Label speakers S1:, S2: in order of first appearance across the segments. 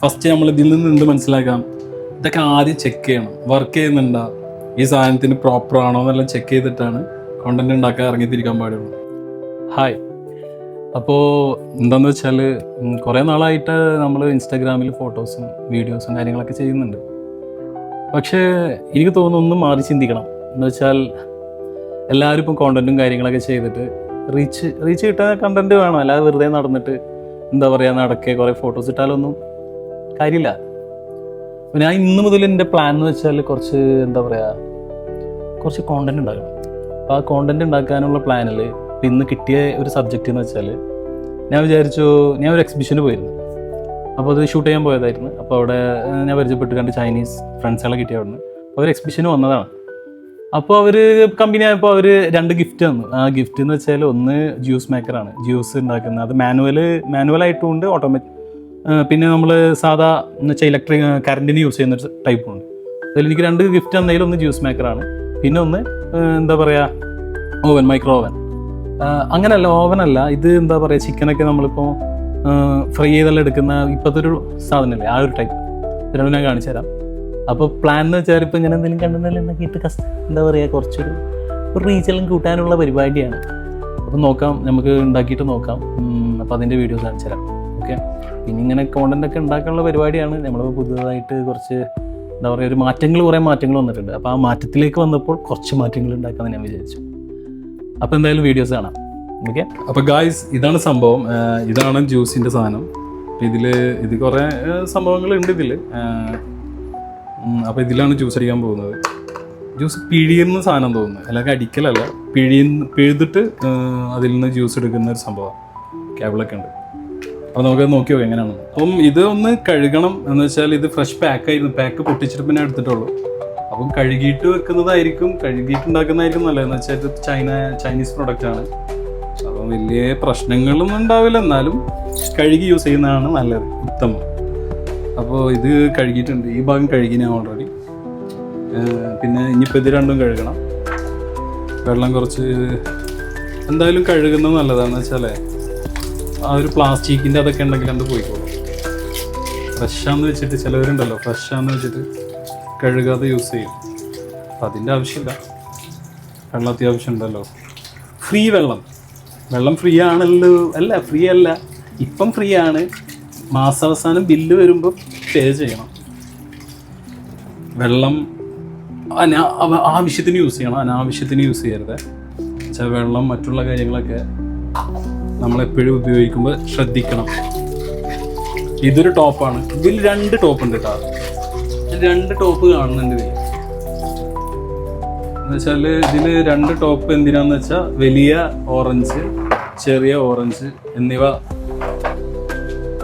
S1: First നമ്മൾ ഇതിൽ നിന്ന് എന്ത് മനസ്സിലാക്കാം, ഇതൊക്കെ ആദ്യം ചെക്ക് ചെയ്യണം. വർക്ക് ചെയ്യുന്നുണ്ടോ, ഈ സാധനത്തിന് പ്രോപ്പർ ആണോ എന്നെല്ലാം ചെക്ക് ചെയ്തിട്ടാണ് കോണ്ടന്റ് ഉണ്ടാക്കാൻ ഇറങ്ങിത്തിരിക്കാൻ പാടുള്ളൂ. ഹായ്, അപ്പോൾ എന്താണെന്ന് വെച്ചാൽ കുറേ നാളായിട്ട് നമ്മൾ ഇൻസ്റ്റാഗ്രാമിൽ ഫോട്ടോസും വീഡിയോസും കാര്യങ്ങളൊക്കെ ചെയ്യുന്നുണ്ട്. പക്ഷേ എനിക്ക് തോന്നുന്നു ഒന്ന് മാറി ചിന്തിക്കണം. എന്ന് വെച്ചാൽ എല്ലാവരും ഇപ്പം കോണ്ടന്റും കാര്യങ്ങളൊക്കെ ചെയ്തിട്ട് റീച്ച് കിട്ടാൻ കണ്ടന്റ് വേണം. അല്ലാതെ വെറുതെ നടന്നിട്ട് എന്താ പറയുക, നടക്കുക കുറേ ഫോട്ടോസ് ഇട്ടാലൊന്നും കാര്യമില്ല. അപ്പോൾ ഞാൻ ഇന്ന് മുതൽ എൻ്റെ പ്ലാൻ എന്ന് വെച്ചാൽ കുറച്ച് കോണ്ടന്റ് ഉണ്ടാക്കണം. അപ്പോൾ ആ കോണ്ടന്റ് ഉണ്ടാക്കാനുള്ള പ്ലാനിൽ ഇപ്പം ഇന്ന് കിട്ടിയ ഒരു സബ്ജക്റ്റ് എന്ന് വെച്ചാൽ ഞാൻ വിചാരിച്ചു, ഞാൻ ഒരു എക്സിബിഷന് പോയിരുന്നു. അപ്പോൾ അത് ഷൂട്ട് ചെയ്യാൻ പോയതായിരുന്നു. അപ്പോൾ അവിടെ ഞാൻ പരിചയപ്പെട്ട് കണ്ട് ചൈനീസ് ഫ്രണ്ട്സുകളെ കിട്ടിയ അവിടെ നിന്ന് അപ്പോൾ അവർ എക്സിബിഷന് വന്നതാണ്. അപ്പോൾ അവർ കമ്പനി ആയപ്പോൾ അവർ 2 ഗിഫ്റ്റ് തന്നു. ആ ഗിഫ്റ്റ് എന്ന് വെച്ചാൽ ഒന്ന് ജ്യൂസ് മേക്കറാണ്, ജ്യൂസ് ഉണ്ടാക്കുന്നത്. അത് മാനുവലായിട്ടും ഉണ്ട്, ഓട്ടോമാറ്റിക്. പിന്നെ നമ്മൾ സാധാ എന്ന് വെച്ചാൽ ഇലക്ട്രിക് കറണ്ടിന് യൂസ് ചെയ്യുന്നൊരു ടൈപ്പും ഉണ്ട്. അതിൽ എനിക്ക് 2 ഗിഫ്റ്റ് തന്നതിൽ ഒന്ന് ജ്യൂസ് മേക്കറാണ്, പിന്നെ ഒന്ന് എന്താ പറയുക ഓവൻ, മൈക്രോ ഓവൻ. അങ്ങനെയല്ല, ഓവനല്ല ഇത്. എന്താ പറയുക, ചിക്കനൊക്കെ നമ്മളിപ്പോൾ ഫ്രൈ ചെയ്തെല്ലാം എടുക്കുന്ന ഇപ്പോഴത്തെ ഒരു സാധനമല്ലേ, ആ ഒരു ടൈപ്പ്. ഇതിനോട് ഞാൻ കാണിച്ചു തരാം. അപ്പോൾ പ്ലാൻ എന്ന് വെച്ചാൽ ഇപ്പോൾ ഇങ്ങനെ എന്തെങ്കിലും കണ്ടെന്നെല്ലാം ഉണ്ടാക്കിയിട്ട് എന്താ പറയുക, കുറച്ചൊരു റീച്ചെല്ലാം കൂട്ടാനുള്ള പരിപാടിയാണ്. അപ്പോൾ നോക്കാം, നമുക്ക് ഉണ്ടാക്കിയിട്ട് നോക്കാം. അപ്പോൾ അതിൻ്റെ വീഡിയോസ് കാണിച്ചു തരാം. ഓക്കെ, പിന്നെ ഇങ്ങനെ കോണ്ടൻ്റൊക്കെ ഉണ്ടാക്കാനുള്ള പരിപാടിയാണ്. നമ്മൾ പുതുതായിട്ട് കുറച്ച് എന്താ പറയുക, കുറേ മാറ്റങ്ങൾ വന്നിട്ടുണ്ട്. അപ്പോൾ ആ മാറ്റത്തിലേക്ക് വന്നപ്പോൾ കുറച്ച് മാറ്റങ്ങൾ ഉണ്ടാക്കാമെന്ന് ഞാൻ വിചാരിച്ചു. അപ്പോൾ എന്തായാലും വീഡിയോസ് കാണാം. ഓക്കെ, അപ്പോൾ ഗായ്സ് ഇതാണ് സംഭവം. ഇതാണ് ജ്യൂസിൻ്റെ സാധനം. ഇത് കുറേ സംഭവങ്ങളുണ്ട് ഇതിൽ. അപ്പോൾ ഇതിലാണ് ജ്യൂസ് അടിക്കാൻ പോകുന്നത്. ജ്യൂസ് പിഴിയുന്ന സാധനം തോന്നുന്നു, അല്ലെങ്കിൽ അടിക്കലല്ല, പിഴുതിട്ട് അതിൽ നിന്ന് ജ്യൂസ് എടുക്കുന്ന ഒരു സംഭവമാണ്. കേബിളൊക്കെ ഉണ്ട്. അപ്പോൾ നമുക്കത് നോക്കി നോക്കാം എങ്ങനെയാണ്. അപ്പം ഇത് ഒന്ന് കഴുകണം. എന്ന് വെച്ചാൽ ഇത് ഫ്രഷ് പാക്കായിരുന്നു, പാക്ക് പൊട്ടിച്ചിട്ട് പിന്നെ എടുത്തിട്ടുള്ളൂ. അപ്പം കഴുകിയിട്ട് കഴുകിയിട്ടുണ്ടാക്കുന്നതായിരിക്കും നല്ലതെന്ന് വെച്ചാൽ ഇത് ചൈനീസ് പ്രൊഡക്റ്റാണ്. അപ്പം വലിയ പ്രശ്നങ്ങളൊന്നും ഉണ്ടാവില്ല, എന്നാലും കഴുകി യൂസ് ചെയ്യുന്നതാണ് നല്ലത്, ഉത്തമം. അപ്പോൾ ഇത് കഴുകിയിട്ടുണ്ട്, ഈ ഭാഗം കഴുകി ഞാൻ ഓൾറെഡി. പിന്നെ ഇനിയിപ്പോൾ ഇത് രണ്ടും കഴുകണം. വെള്ളം കുറച്ച് എന്തായാലും കഴുകുന്നത് നല്ലതാണെന്ന് വെച്ചാലേ ആ ഒരു പ്ലാസ്റ്റിക്കിൻ്റെ അതൊക്കെ ഉണ്ടെങ്കിൽ അത് പോയിക്കോളും. ഫ്രഷാന്ന് വെച്ചിട്ട് ചിലവരുണ്ടല്ലോ, ഫ്രഷാന്ന് വെച്ചിട്ട് കഴുകാതെ യൂസ് ചെയ്യും. അപ്പം അതിൻ്റെ ആവശ്യമില്ല. വെള്ളം അത്യാവശ്യം ഉണ്ടല്ലോ. ഫ്രീ വെള്ളം ഫ്രീ ആണല്ലോ. അല്ല, ഫ്രീ അല്ല, ഇപ്പം ഫ്രീ ആണ്. മാസാവസാനം ബില്ല് വരുമ്പോൾ പേ ചെയ്യണം. വെള്ളം ആവശ്യത്തിന് യൂസ് ചെയ്യണം, അനാവശ്യത്തിന് യൂസ് ചെയ്യരുത്. വെച്ചാൽ വെള്ളം മറ്റുള്ള കാര്യങ്ങളൊക്കെ നമ്മളെപ്പോഴും ഉപയോഗിക്കുമ്പോൾ ശ്രദ്ധിക്കണം. ഇതൊരു ടോപ്പാണ്. ഇതിൽ 2 ടോപ്പ് ഉണ്ട് കേട്ടോ. 2 ടോപ്പ് കാണുന്നുണ്ട് ഇതിൽ. എന്നുവെച്ചാൽ ഇതിൽ 2 ടോപ്പ് എന്തിനാന്ന് വെച്ചാൽ വലിയ ഓറഞ്ച്, ചെറിയ ഓറഞ്ച് എന്നിവ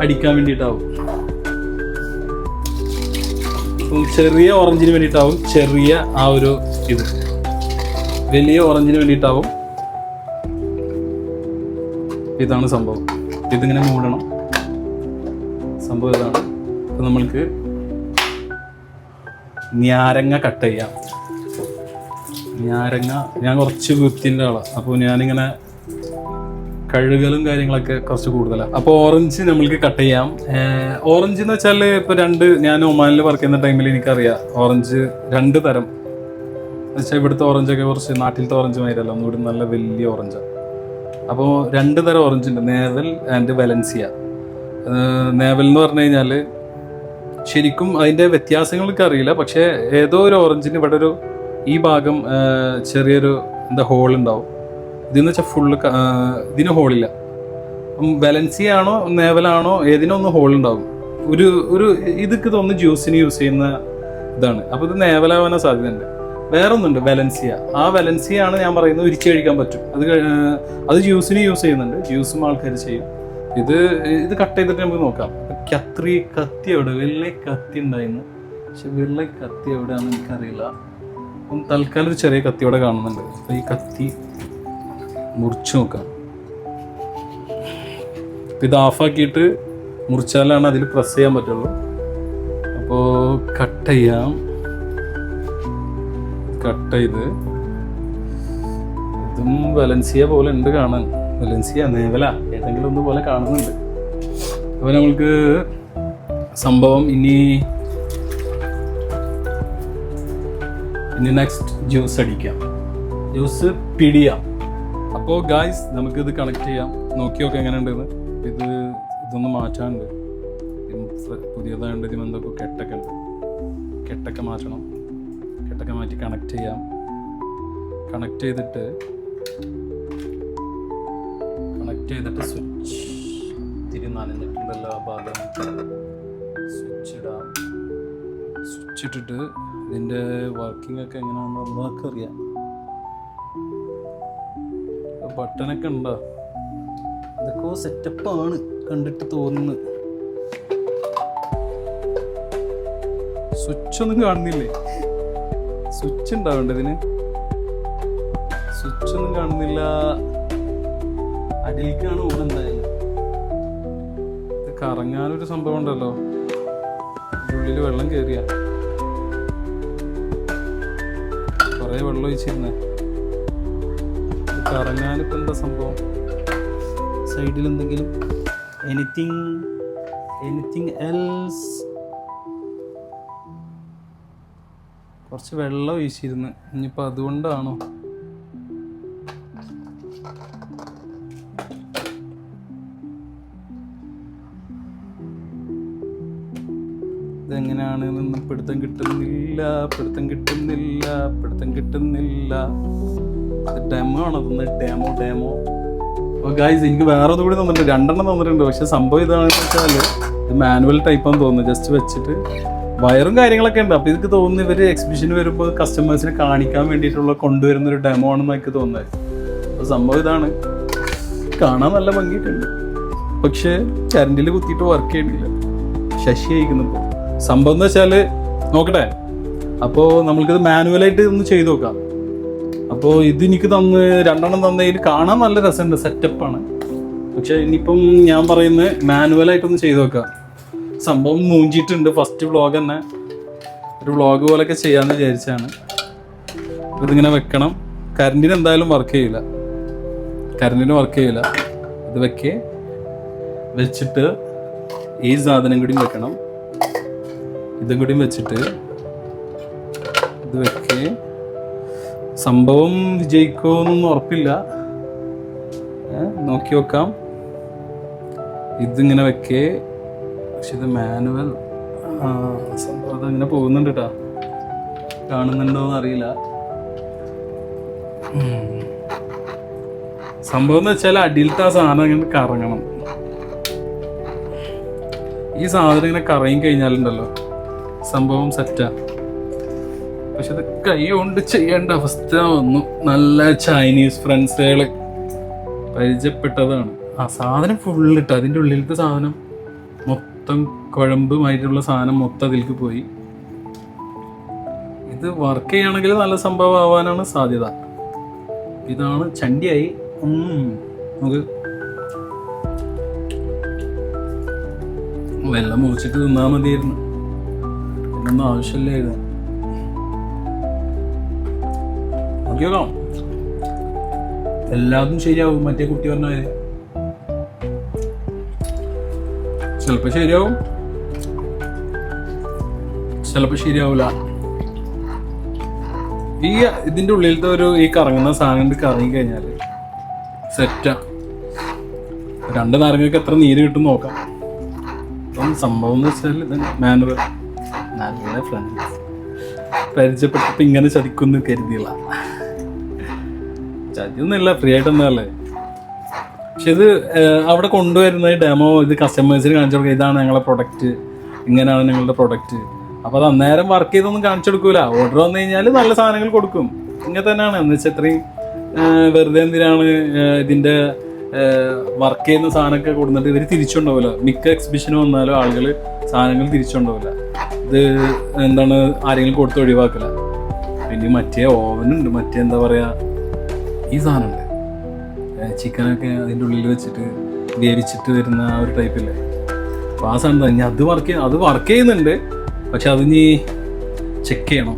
S1: അടിക്കാൻ വേണ്ടിയിട്ടാവും. ചെറിയ ഓറഞ്ചിന് വേണ്ടിയിട്ടാവും ചെറിയ ആ ഒരു ഇത്, വലിയ ഓറഞ്ചിന് വേണ്ടിയിട്ടാവും. ഇതാണ് സംഭവം. ഇതിങ്ങനെ മൂടണം. സംഭവം ഇതാണ്. അപ്പം നമ്മൾക്ക് ഞാരങ്ങ കട്ട് ചെയ്യാം. ഞാൻ കുറച്ച് വൃത്തിൻ്റെ ആളാണ്, അപ്പോൾ ഞാനിങ്ങനെ കഴുകലും കാര്യങ്ങളൊക്കെ കുറച്ച് കൂടുതലാണ്. അപ്പോൾ ഓറഞ്ച് നമ്മൾക്ക് കട്ട് ചെയ്യാം. ഓറഞ്ച് എന്ന് വെച്ചാൽ ഇപ്പോൾ ഞാൻ ഒമാനിൽ വർക്ക് ചെയ്യുന്ന ടൈമിൽ എനിക്കറിയാം ഓറഞ്ച് 2 തരം. എന്ന് വെച്ചാൽ ഇവിടുത്തെ ഓറഞ്ചൊക്കെ കുറച്ച് നാട്ടിലത്തെ ഓറഞ്ച് മാതിരല്ല, ഒന്നുകൂടി നല്ല വലിയ ഓറഞ്ചാണ്. അപ്പോൾ 2 തരം ഓറഞ്ച് ഉണ്ട്, നേവൽ ആൻഡ് വലൻസിയ. നേവൽ എന്ന് പറഞ്ഞു കഴിഞ്ഞാൽ ശരിക്കും അതിൻ്റെ വ്യത്യാസങ്ങളൊക്കെ അറിയില്ല, പക്ഷേ ഏതോ ഒരു ഓറഞ്ചിന് ഇവിടെ ഈ ഭാഗം ചെറിയൊരു ഹോൾ ഉണ്ടാവും. ഇതെന്ന് വെച്ചാൽ ഫുള്ള് ഇതിന് ഹോളില്ല. വലൻസിയ ആണോ നേവലാണോ ഏതിനൊന്നും ഹോൾ ഉണ്ടാവും. ഇതൊക്കെ തോന്നുന്നു ജ്യൂസിന് യൂസ് ചെയ്യുന്ന ഇതാണ്. അപ്പോൾ ഇത് നേവലാവാൻ സാധ്യതയുണ്ട്. വേറൊന്നുണ്ട് വലൻസിയ. ആ വലൻസിയ ആണ് ഞാൻ പറയുന്നത്, ഉരിച്ച് കഴിക്കാൻ പറ്റും. അത് ജ്യൂസിന് യൂസ് ചെയ്യുന്നുണ്ട്, ജ്യൂസും ആൾക്കാർ ചെയ്യും. ഇത് കട്ട് ചെയ്തിട്ട് നമുക്ക് നോക്കാം. കത്തി എവിടെ, വെള്ള കത്തി ഉണ്ടായിരുന്നു, പക്ഷെ വെള്ള കത്തി എവിടെയാണെന്ന് എനിക്കറിയില്ല. അപ്പം തൽക്കാലം ഒരു ചെറിയ കത്തി ഇവിടെ കാണുന്നുണ്ട്. അപ്പോൾ ഈ കത്തി മുറിച്ച് നോക്കാം. ഇത് ഓഫാക്കിയിട്ട് മുറിച്ചാലാണ് അതിൽ പ്രസ് ചെയ്യാൻ പറ്റുള്ളൂ. അപ്പോൾ കട്ട് ചെയ്ത് ഇതും വലൻസിയ പോലെ ഉണ്ട് കാണാൻ. വലൻസിയ നേവല ഏതെങ്കിലും ഒന്ന് പോലെ കാണുന്നുണ്ട്. അപ്പോൾ നമ്മൾക്ക് സംഭവം ഇനി നെക്സ്റ്റ് ജ്യൂസ് അടിക്കാം, ജ്യൂസ് പിടിയാം. അപ്പോൾ ഗായ്സ് നമുക്കിത് കണക്ട് ചെയ്യാം, നോക്കിയൊക്കെ എങ്ങനെ ഉണ്ടെന്ന്. ഇതൊന്ന് മാറ്റാനുണ്ട്, പുതിയതായതുകൊണ്ട് ഇതിന് എന്തൊക്കെ കെട്ടൊക്കെ ഉണ്ട്, കെട്ടൊക്കെ മാറ്റണം. കെട്ടൊക്കെ മാറ്റി കണക്ട് ചെയ്യാം. കണക്ട് ചെയ്തിട്ട് സ്വിച്ച് ഇത്തിരി നനഞ്ഞിട്ടുണ്ടല്ലോ ആ ഭാഗം, സ്വിച്ച് ഇടാം. സ്വിച്ച് ഇട്ടിട്ട് ഇതിൻ്റെ വർക്കിംഗ് ഒക്കെ എങ്ങനെയാണെന്ന് നമുക്ക് അറിയാം. ബട്ടനൊക്കെ ഉണ്ടോ, ഇതൊക്കെ സെറ്റപ്പാണ് കണ്ടിട്ട് തോന്നുന്നു. സ്വിച്ചൊന്നും കാണുന്നില്ലേ? സ്വിച്ച് ഉണ്ടാവണ്ട ഇതിന്, സ്വിച്ചൊന്നും കാണുന്നില്ല. അടിയിലേക്കാണ് ഓടുണ്ടായാലും. ഇത് കറങ്ങാനൊരു സംഭവം ഉണ്ടല്ലോ, ഉള്ളിൽ വെള്ളം കയറിയ കുറേ വെള്ളം ഒഴിച്ചിരുന്നേ. കറങ്ങാനിപ്പോൾ എന്താ സംഭവം? സൈഡിൽ എന്തെങ്കിലും എനിത്തിങ് എൽസ്? കുറച്ച് വെള്ളം ഒഴിച്ചിരുന്നു, ഇനിയിപ്പോൾ അതുകൊണ്ടാണോ? ഇതെങ്ങനെയാണെന്ന് പിടുത്തം കിട്ടുന്നില്ല. ഡെമോ ആണോ തന്നെ? ഡെമോ. അപ്പോൾ ഗായ്സ് എനിക്ക് വേറെ ഒന്നും കൂടി തന്നിട്ടുണ്ട്, 2 തന്നിട്ടുണ്ട്. പക്ഷെ സംഭവം ഇതാണെന്ന് വെച്ചാൽ ഇത് മാനുവൽ ടൈപ്പാന്ന് തോന്നുന്നു. ജസ്റ്റ് വെച്ചിട്ട് വയറും കാര്യങ്ങളൊക്കെ ഉണ്ട്. അപ്പോൾ ഇതൊക്കെ തോന്നുന്നു ഇവർ എക്സിബിഷന് വരുമ്പോൾ കസ്റ്റമേഴ്സിനെ കാണിക്കാൻ വേണ്ടിയിട്ടുള്ള കൊണ്ടുവരുന്നൊരു ഡെമോ ആണെന്ന് എനിക്ക് തോന്നുന്നത്. അപ്പോൾ സംഭവം ഇതാണ്, കാണാൻ നല്ല ഭംഗിയിട്ടുണ്ട്. പക്ഷേ കറണ്ടിൽ കുത്തിയിട്ട് വർക്ക് ചെയ്യണില്ല, ശശി അയക്കുന്നു. ഇപ്പോൾ സംഭവം എന്ന് വെച്ചാൽ നോക്കട്ടെ. അപ്പോൾ നമ്മൾക്കിത് മാനുവലായിട്ട് ഒന്ന് ചെയ്ത് നോക്കാം. അപ്പോൾ ഇത് എനിക്ക് 2 തന്നതിൽ കാണാൻ നല്ല രസമുണ്ട്, സെറ്റപ്പാണ്. പക്ഷെ ഇനിയിപ്പം ഞാൻ പറയുന്നത് മാനുവലായിട്ടൊന്ന് ചെയ്ത് നോക്കാം. സംഭവം മൂഞ്ചിയിട്ടുണ്ട്. ഫസ്റ്റ് വ്ളോഗ് തന്നെ ഒരു വ്ളോഗ് പോലെയൊക്കെ ചെയ്യാമെന്ന് വിചാരിച്ചാണ്. ഇതിങ്ങനെ വെക്കണം. കറണ്ടിന് എന്തായാലും വർക്ക് ചെയ്യില്ല. ഇത് വെച്ചിട്ട് ഈ സാധനം കൂടി വെക്കണം. ഇതും കൂടി വെച്ചിട്ട് ഇത് സംഭവം വിജയിക്കുമെന്നൊന്നും ഉറപ്പില്ല, നോക്കി നോക്കാം. ഇതിങ്ങനെ പക്ഷെ ഇത് മാനുവൽ സംഭവം അതങ്ങനെ പോകുന്നുണ്ട് കേട്ടോ, കാണുന്നുണ്ടോന്ന് അറിയില്ല. സംഭവം എന്ന് വെച്ചാൽ അടിയിലത്തെ ആ സാധനം ഇങ്ങനെ കറങ്ങണം. ഈ സാധനം ഇങ്ങനെ കറങ്ങി കഴിഞ്ഞാലുണ്ടല്ലോ സംഭവം സെറ്റാ. പക്ഷെ ഇത് കൈ കൊണ്ട് ചെയ്യേണ്ട അവസ്ഥ വന്നു. നല്ല ചൈനീസ് ഫ്രണ്ട്സുകള് പരിചയപ്പെട്ടതാണ്. ആ സാധനം ഫുള്ളിട്ട് അതിൻ്റെ ഉള്ളിലത്തെ സാധനം മൊത്തം കുഴമ്പുമായിട്ടുള്ള സാധനം മൊത്തം അതിലേക്ക് പോയി. ഇത് വർക്ക് ചെയ്യുകയാണെങ്കിൽ നല്ല സംഭവം ആവാനാണ് സാധ്യത. ഇതാണ് ചണ്ടിയായി. നമുക്ക് വെള്ളം മുറിച്ചിട്ട് തിന്നാ മതിയായിരുന്നു, ഒന്നും ആവശ്യമില്ലായിരുന്നു. നോക്കിയോക്കാം, എല്ലാതും ശരിയാവും. മറ്റേ കുട്ടി പറഞ്ഞാല് ചിലപ്പോ ശരിയാവും, ചിലപ്പോ ശരിയാവൂല. ഇതിന്റെ ഉള്ളിലത്തെ ഈ കറങ്ങുന്ന സാധനം കറങ്ങി കഴിഞ്ഞാല് സെറ്റാ. 2 നാരങ്ങക്ക് എത്ര നീര് കിട്ടും നോക്കാം. അപ്പം സംഭവം എന്ന് വെച്ചാൽ ഇത് മാനുവൽ. നല്ല ഫ്രണ്ട്സ് പരിചയപ്പെട്ടപ്പോ ഇങ്ങനെ ചതിക്കൊന്നും കരുതിയില്ല. ചതിയൊന്നുമില്ല, ഫ്രീ ആയിട്ടൊന്നല്ലേ. പക്ഷെ ഇത് അവിടെ കൊണ്ടുവരുന്ന ഡെമോ ഇത് കസ്റ്റമേഴ്സിന് കാണിച്ചു കൊടുക്കുക. ഇതാണ് ഞങ്ങളുടെ പ്രൊഡക്റ്റ്, ഇങ്ങനെയാണ് ഞങ്ങളുടെ പ്രൊഡക്റ്റ്. അപ്പോൾ അത് അന്നേരം വർക്ക് ചെയ്തൊന്നും കാണിച്ചു കൊടുക്കൂല. ഓർഡർ വന്നു കഴിഞ്ഞാൽ നല്ല സാധനങ്ങൾ കൊടുക്കും. ഇങ്ങനെ തന്നെയാണ്. എന്ന് വെച്ചാൽ ഇത്രയും വെറുതെ എന്തിനാണ് ഇതിൻ്റെ വർക്ക് ചെയ്യുന്ന സാധനമൊക്കെ കൊടുത്തിട്ട് ഇവർ തിരിച്ചുണ്ടാവില്ല. മിക്ക എക്സിബിഷന് വന്നാലും ആളുകൾ സാധനങ്ങൾ തിരിച്ചുണ്ടാവില്ല. ഇത് എന്താണ് ആരെങ്കിലും കൊടുത്ത് ഒഴിവാക്കില്ല. പിന്നെ മറ്റേ ഓവനുണ്ട്, മറ്റേ എന്താ പറയുക, ഈ സാധനമുണ്ട് ചിക്കനൊക്കെ അതിൻ്റെ ഉള്ളിൽ വെച്ചിട്ട് വേവിച്ചിട്ട് വരുന്ന ആ ഒരു ടൈപ്പില്ലേ. അപ്പോൾ ആ സാധനം തന്നെ അത് വർക്ക് ചെയ്യുന്നുണ്ട്. പക്ഷെ അതിനി ചെക്ക് ചെയ്യണം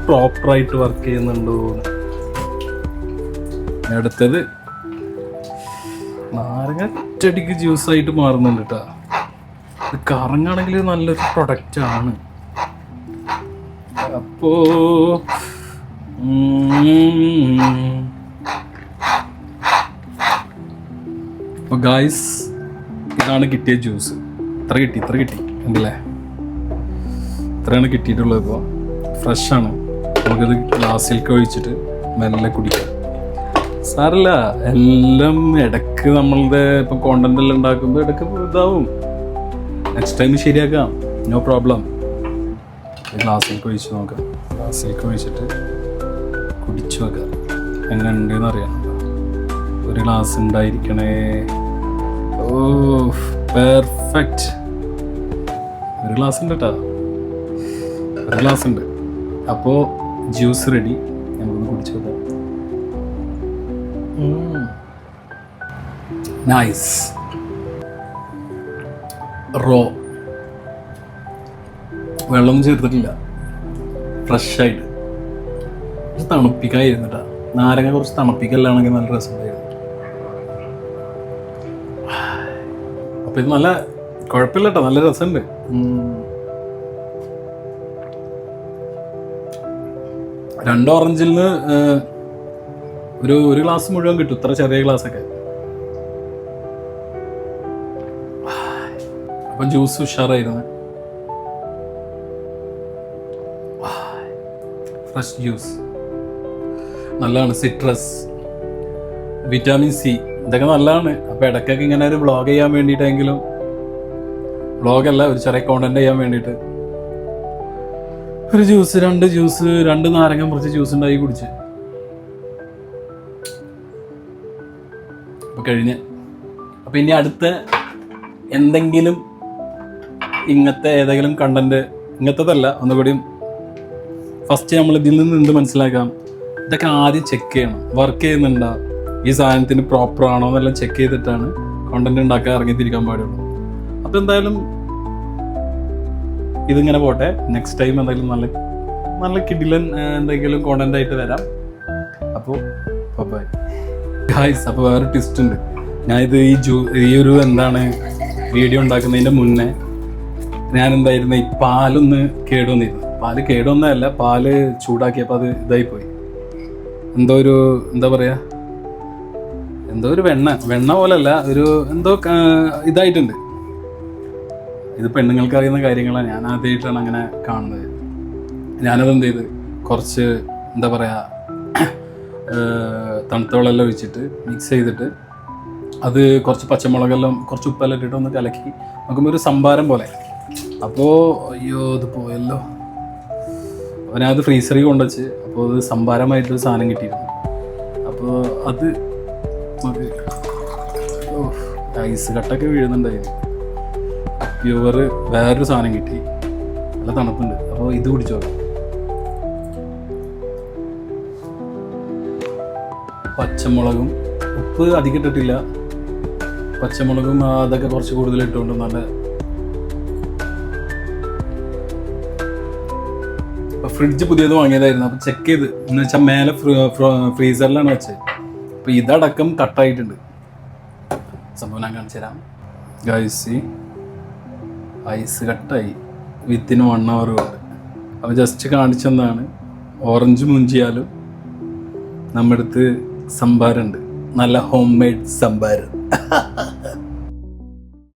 S1: പ്രോപ്പറായിട്ട് വർക്ക് ചെയ്യുന്നുണ്ടോ. അടുത്തത് നാരങ്ങ ഒറ്റടിക്ക് ജ്യൂസായിട്ട് മാറുന്നുണ്ട് കേട്ടോ. ഇത് കറങ്ങാണെങ്കിൽ നല്ലൊരു പ്രൊഡക്റ്റാണ്. അപ്പോ ഗായ്സ്, ഇതാണ് കിട്ടിയ ജ്യൂസ്. ഇത്ര കിട്ടി ഉണ്ടല്ലേ? ഇത്രയാണ് കിട്ടിയിട്ടുള്ളത്. ഇപ്പോൾ ഫ്രഷാണ്. നമുക്കിത് ഗ്ലാസ്സിലേക്ക് ഒഴിച്ചിട്ട് മെല്ലെ കുടിക്കാം. സാരല്ല, എല്ലാം ഇടയ്ക്ക് നമ്മളുടെ ഇപ്പം കോണ്ടന്റ് എല്ലാം ഉണ്ടാക്കുമ്പോൾ ഇടയ്ക്ക് ഇതാവും. നെക്സ്റ്റ് ടൈം ശരിയാക്കാം, നോ പ്രോബ്ലം. ഗ്ലാസ്സിലേക്ക് ഒഴിച്ച് നോക്കാം. ഗ്ലാസ്സിലേക്ക് ഒഴിച്ചിട്ട് കുടിച്ചു നോക്കാം എങ്ങനെ ഉണ്ടെന്ന് അറിയാം. ഒരു ഗ്ലാസ് ഉണ്ടായിരിക്കണേ. ഓ പെർഫെക്റ്റ്. ഒരു ഗ്ലാസ് ഉണ്ട് കേട്ടോ, ഒരു ഗ്ലാസ് ഉണ്ട്. അപ്പോൾ ജ്യൂസ് റെഡി. നമുക്കൊന്ന് കുടിച്ചു നോക്കാം. നൈസ്. റോ, വെള്ളമൊന്നും ചേർത്തിട്ടില്ല, ഫ്രഷായിട്ട്. തണുപ്പിക്കായിരുന്നു കേട്ടോ. നാരങ്ങ കുറച്ച് തണുപ്പിക്കലാണെങ്കിൽ നല്ല രസമുണ്ടായിരുന്നു. അപ്പൊ ഇത് നല്ല കുഴപ്പമില്ല കേട്ടോ, നല്ല രസമുണ്ട്. രണ്ട് ഓറഞ്ചിൽ നിന്ന് ഒരു ഗ്ലാസ് മുഴുവൻ കിട്ടും, ഇത്ര ചെറിയ ഗ്ലാസ്സൊക്കെ. അപ്പം ജ്യൂസ് ഉഷാറായിരുന്നു. ഫ്രഷ് ജ്യൂസ് നല്ലതാണ്. സിട്രസ്, വിറ്റാമിൻ സി, ഇതൊക്കെ നല്ലതാണ്. അപ്പോൾ ഇടയ്ക്കൊക്കെ ഇങ്ങനെ ഒരു വ്ളോഗ് ചെയ്യാൻ വേണ്ടിയിട്ടെങ്കിലും, വ്ളോഗല്ല, ഒരു ചെറിയ കോണ്ടന്റ് ചെയ്യാൻ വേണ്ടിയിട്ട് ഒരു ജ്യൂസ്, രണ്ട് നാരങ്ങ മുറിച്ച് ജ്യൂസ് ഉണ്ടാക്കി കുടിച്ച് അപ്പോൾ കഴിഞ്ഞ്. അപ്പോൾ ഇനി അടുത്ത എന്തെങ്കിലും ഇങ്ങനത്തെ ഏതെങ്കിലും കണ്ടന്റ്, ഇങ്ങനത്തതല്ല, ഒന്നുകൂടിയും ഫസ്റ്റ് നമ്മൾ ഇതിൽ നിന്ന് എന്ത് മനസ്സിലാക്കാം, ഇതൊക്കെ ആദ്യം ചെക്ക് ചെയ്യണം. വർക്ക് ചെയ്യുന്നുണ്ടോ, ഈ സാധനത്തിന് പ്രോപ്പർ ആണോ എന്നെല്ലാം ചെക്ക് ചെയ്തിട്ടാണ് കോണ്ടന്റ് ഉണ്ടാക്കാൻ ഇറങ്ങിത്തിരിക്കാൻ പാടുള്ളൂ. അപ്പോൾ എന്തായാലും ഇതിങ്ങനെ പോട്ടെ. നെക്സ്റ്റ് ടൈം എന്തെങ്കിലും നല്ല കിടിലൻ എന്തെങ്കിലും കോണ്ടന്റ് ആയിട്ട് വരാം. അപ്പോൾ ബൈ ഗായ്സ്. അപ്പോൾ വേറെ ട്വിസ്റ്റ് ഉണ്ട്. ഞാനിത് ഈ ഒരു എന്താണ് വീഡിയോ ഉണ്ടാക്കുന്നതിൻ്റെ മുന്നേ ഞാൻ എന്തായിരുന്നു, ഈ പാലൊന്ന് കേടുവന്നിരുന്നു. പാല് കേടുവന്നതല്ല, പാല് ചൂടാക്കിയപ്പോൾ അത് ഇതായിപ്പോയി. എന്തോ ഒരു വെണ്ണ പോലല്ല, ഒരു എന്തോ ഇതായിട്ടുണ്ട്. ഇത് പെണ്ണുങ്ങൾക്ക് അറിയുന്ന കാര്യങ്ങളാണ്. ഞാൻ ആദ്യമായിട്ടാണ് അങ്ങനെ കാണുന്നത്. ഞാനത് എന്ത് ചെയ്ത് കുറച്ച് തണുത്ത വെള്ളമെല്ലാം ഒഴിച്ചിട്ട് മിക്സ് ചെയ്തിട്ട് അത് കുറച്ച് പച്ചമുളകെല്ലാം കുറച്ച് ഉപ്പെല്ലാം ഇട്ടിട്ട് ഒന്ന് കലക്കി നോക്കുമ്പോൾ ഒരു സംഭാരം പോലെ. അപ്പോൾ അയ്യോ ഇത് പോയല്ലോ. അപ്പോൾ ഞാനത് ഫ്രീസറിൽ കൊണ്ടുവച്ച്, അപ്പോൾ അത് സംഭാരമായിട്ടൊരു സാധനം കിട്ടിയിരുന്നു. അപ്പോൾ അത് ഐസ് കട്ടൊക്കെ വീഴുന്നുണ്ടായിരുന്നു. പ്യുവർ വേറൊരു സാധനം കിട്ടി, നല്ല തണുപ്പുണ്ട്. അപ്പോൾ ഇത് കുടിച്ചോ. പച്ചമുളകും ഉപ്പ് അധികം ഇട്ടിട്ടില്ല, പച്ചമുളകും അതൊക്കെ കുറച്ച് കൂടുതൽ ഇട്ടുകൊണ്ട് നല്ല. ഫ്രിഡ്ജ് പുതിയത് വാങ്ങിയതായിരുന്നു. അപ്പോൾ ചെക്ക് ചെയ്ത് എന്ന് വെച്ചാൽ മേലെ ഫ്രീസറിലാണ് വെച്ചത്. അപ്പോൾ ഇതടക്കം കട്ടായിട്ടുണ്ട്. സംഭവം ഞാൻ കാണിച്ചു തരാം ഗൈസ്. ഐസ് കട്ടായി വിത്തിൻ 1 hour കൊണ്ട്. അപ്പോൾ ജസ്റ്റ് കാണിച്ചെന്നാണ്. ഓറഞ്ച് മുഞ്ചിയാലും നമ്മുടെ അടുത്ത് സംഭാരമുണ്ട്, നല്ല ഹോം മെയ്ഡ് സംഭാരം.